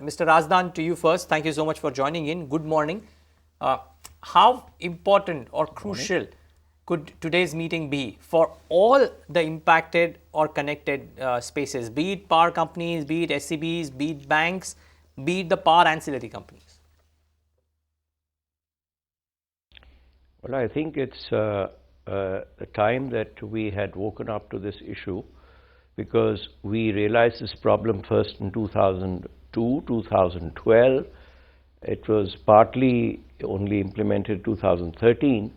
Mr. Razdan, to you first. Thank you so much for joining in. Good morning. How important or crucial could today's meeting be for all the impacted or connected spaces, be it power companies, be it SCBs, be it banks, be it the power ancillary companies? Well, I think it's the time that we had woken up to this issue, because we realized this problem first in 2002, 2012. It was partly only implemented 2013.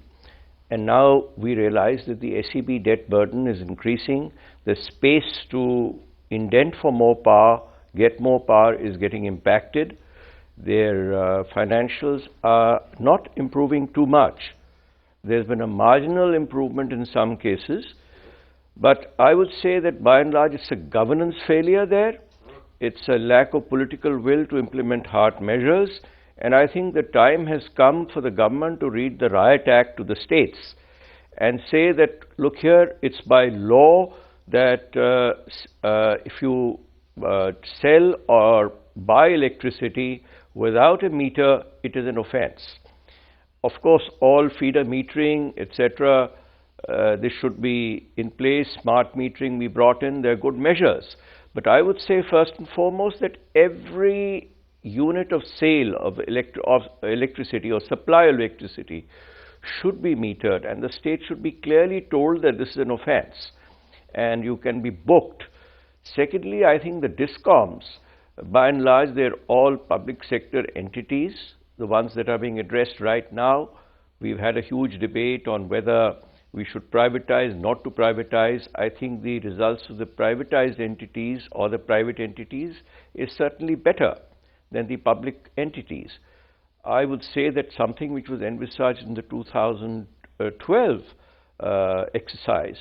And now we realize that the SEB debt burden is increasing. The space to indent for more power, get more power, is getting impacted. Their financials are not improving too much. There's been a marginal improvement in some cases, but I would say that by and large it's a governance failure there. It's a lack of political will to implement hard measures, and I think the time has come for the government to read the Riot Act to the states and say that, look here, it's by law that if you sell or buy electricity without a meter, it is an offense. Of course, all feeder metering, etc., this should be in place. Smart metering we brought in, they're good measures. But I would say first and foremost that every unit of sale of electricity or supply of electricity should be metered, and the state should be clearly told that this is an offense and you can be booked. Secondly, I think the Discoms, by and large, they're all public sector entities, the ones that are being addressed right now. We've had a huge debate on whether we should privatize, not to privatize. I think the results of the privatized entities or the private entities is certainly better than the public entities. I would say that something which was envisaged in the 2012 exercise,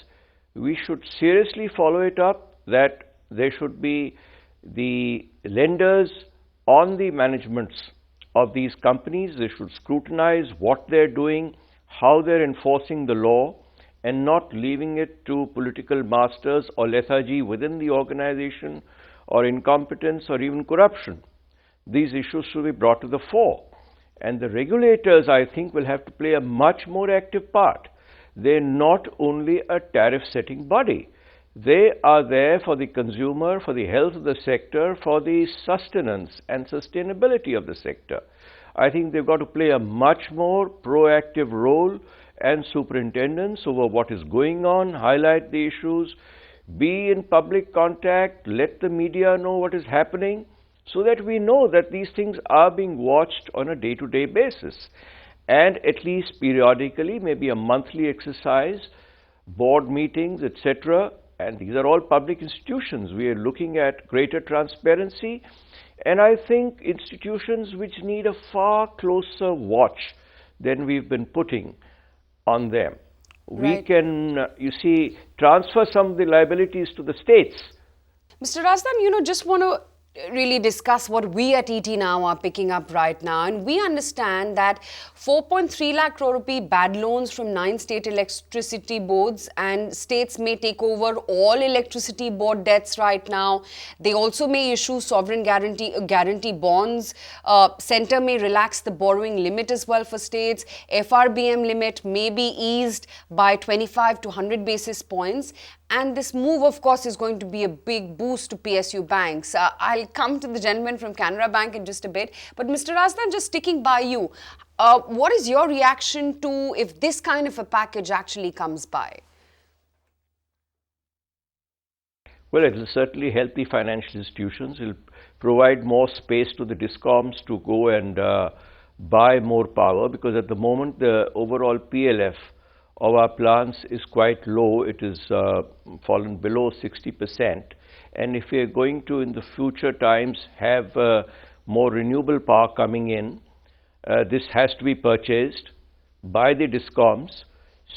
we should seriously follow it up, that there should be the lenders on the managements of these companies. They should scrutinize what they're doing, how they're enforcing the law, and not leaving it to political masters or lethargy within the organization, or incompetence or even corruption. These issues should be brought to the fore. And the regulators, I think, will have to play a much more active part. They're not only a tariff-setting body. They are there for the consumer, for the health of the sector, for the sustenance and sustainability of the sector. I think they've got to play a much more proactive role and superintendence over what is going on, highlight the issues, be in public contact, let the media know what is happening, so that we know that these things are being watched on a day-to-day basis. And at least periodically, maybe a monthly exercise, board meetings, etc., and these are all public institutions. We are looking at greater transparency, and I think institutions which need a far closer watch than we've been putting on them. Right. We can, you see, transfer some of the liabilities to the states. Mr. Razdan, just want to really discuss what we at ET Now are picking up right now. And we understand that 4.3 lakh crore rupee bad loans from 9 state electricity boards, and states may take over all electricity board debts right now. They also may issue sovereign guarantee bonds. Centre may relax the borrowing limit as well for states. FRBM limit may be eased by 25 to 100 basis points. And this move, of course, is going to be a big boost to PSU banks. I'll come to the gentleman from Canara Bank in just a bit. But Mr. Razdan, just sticking by you, what is your reaction to if this kind of a package actually comes by? Well, it will certainly help the financial institutions. It will provide more space to the Discoms to go and buy more power, because at the moment the overall PLF of our plants is quite low. It is fallen below 60%. And if we are going to, in the future times, have more renewable power coming in, this has to be purchased by the Discoms.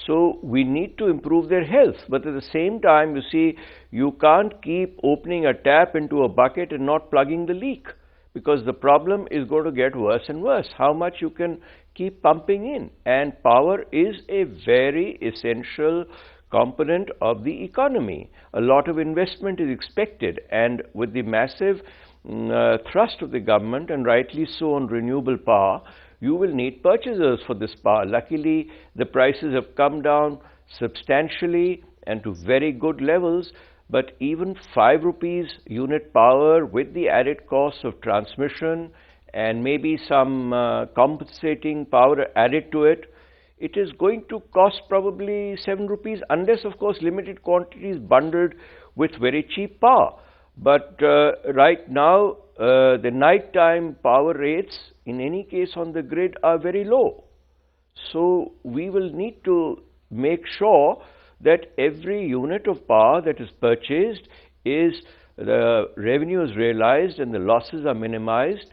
So we need to improve their health. But at the same time, you see, you can't keep opening a tap into a bucket and not plugging the leak, because the problem is going to get worse and worse. How much you can keep pumping in? And power is a very essential component of the economy. A lot of investment is expected, and with the massive thrust of the government, and rightly so, on renewable power. You will need purchasers for this power. Luckily, the prices have come down substantially and to very good levels, but even 5 rupees unit power with the added cost of transmission and maybe some compensating power added to it, it is going to cost probably 7 rupees, unless of course limited quantities bundled with very cheap power. But right now the nighttime power rates in any case on the grid are very low. So we will need to make sure that every unit of power that is purchased is the revenue is realized and the losses are minimized,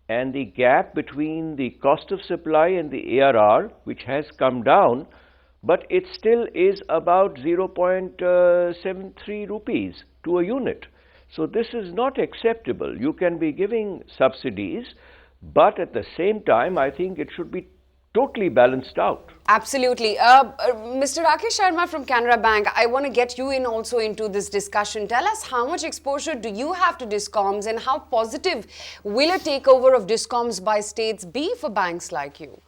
and the gap between the cost of supply and the ARR, which has come down, but it still is about 0.73 rupees to a unit. So this is not acceptable. You can be giving subsidies, but at the same time, I think it should be totally balanced out. Absolutely. Mr. Rakesh Sharma from Canara Bank, I want to get you in also into this discussion. Tell us, how much exposure do you have to Discoms, and how positive will a takeover of Discoms by states be for banks like you?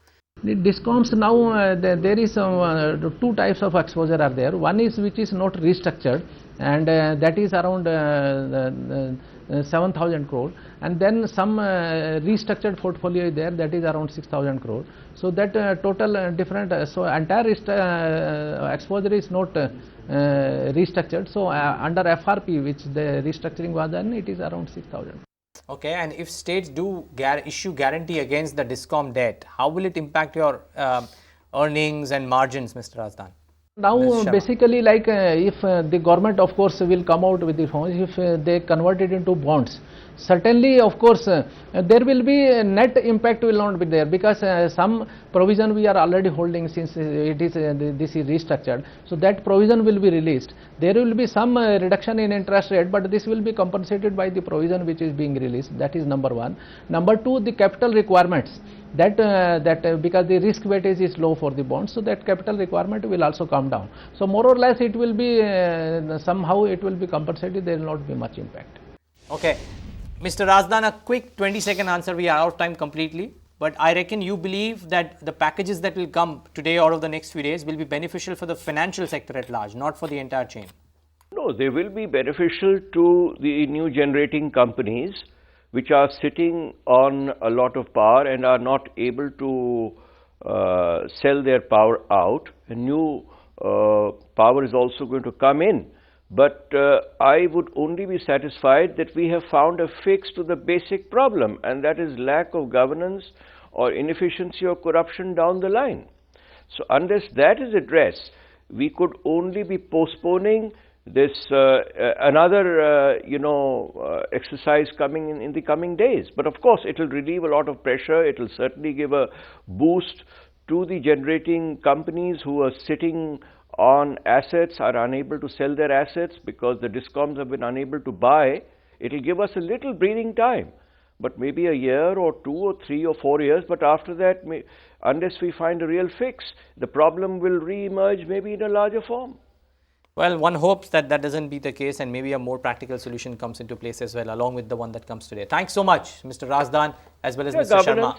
The Discoms now, there is two types of exposure are there. One is which is not restructured, and that is around 7,000 crore, and then some restructured portfolio is there, that is around 6,000 crore. So that total different, so entire exposure is not restructured. So under FRP, which the restructuring was done, it is around 6,000. Okay, and if states do issue guarantee against the Discom debt, how will it impact your earnings and margins, Mr. Razdan? Now basically, like if the government of course will come out with the funds, if they convert it into bonds, certainly of course there will be a net impact will not be there, because some provision we are already holding since it is this is restructured, so that provision will be released. There will be some reduction in interest rate, but this will be compensated by the provision which is being released. That is number one. Number two, the capital requirements, that because the risk weightage is low for the bonds, so that capital requirement will also come down. So more or less it will be somehow it will be compensated. There will not be much impact. Okay, Mr. Razdan, a quick 20-second answer. We are out of time completely, but I reckon you believe that the packages that will come today or over the next few days will be beneficial for the financial sector at large, not for the entire chain. No, they will be beneficial to the new generating companies which are sitting on a lot of power and are not able to sell their power out. A new power is also going to come in. But I would only be satisfied that we have found a fix to the basic problem, and that is lack of governance or inefficiency or corruption down the line. So unless that is addressed, we could only be postponing this another exercise coming in the coming days. But of course it will relieve a lot of pressure. It will certainly give a boost to the generating companies who are sitting on assets, are unable to sell their assets because the Discoms have been unable to buy. It will give us a little breathing time, but maybe a year or 2 or 3 or 4 years. But after that, unless we find a real fix, the problem will re-emerge maybe in a larger form. Well, one hopes that that doesn't be the case, and maybe a more practical solution comes into place as well, along with the one that comes today. Thanks so much, Mr. Razdan, as well as Mr. Sharma.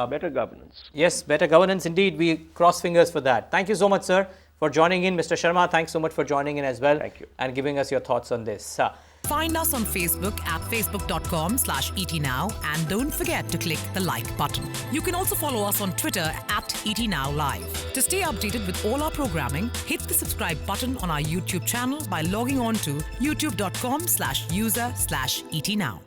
Better governance. Yes, better governance indeed. We cross fingers for that. Thank you so much, sir, for joining in. Mr. Sharma, thanks so much for joining in as well. Thank you. And giving us your thoughts on this. Find us on Facebook at facebook.com/ETNow, and don't forget to click the like button. You can also follow us on Twitter at ETNowLive. To stay updated with all our programming, hit the subscribe button on our YouTube channel by logging on to youtube.com/user/ETNow.